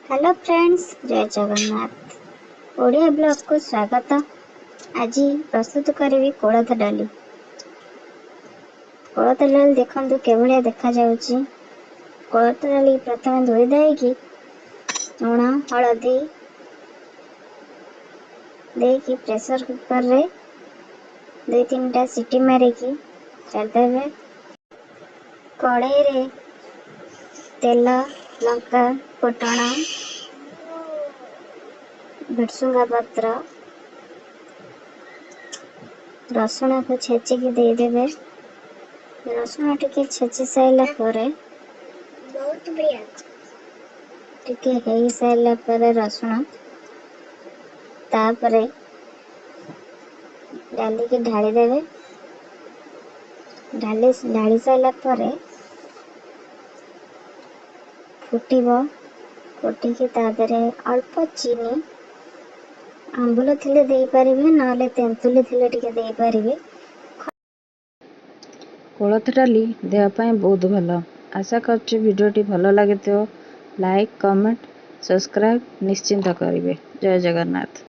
Hello friends, जय Jagannath. Odia blog को स्वागत। आज प्रस्तुत करी कोलथ डाली। कोलथ डाली देखंतु केभलिया देखा जाउची। कोलथ डाली प्रथम धोई देकी लूण हलदी देकी प्रेशर कुकर रे 2-3टा सीटी मारिकी छाड़देवे। कड़ाई रे तेल लंका फुटण भृसुंगा पत्र रसुण को छेचिकी देदेवे। रसुण टिके छेची साइला परे टिके हेई साइला परे रसुण तापरे डाली की ढाली देवे। ढाली साइला परे फुटिबो। फुटिकी तादरे अल्प चीनी आंबुल थिले देई परिबे, नले तेंतुली थिले टिके देई परिबे। कोलथ डाली देह ପାଇଁ बहुत भल। आशा करछि भिडियोटी भल लागिथिबो। लाइक कमेंट सब्सक्राइब निश्चिंत करिवे। जय जगन्नाथ।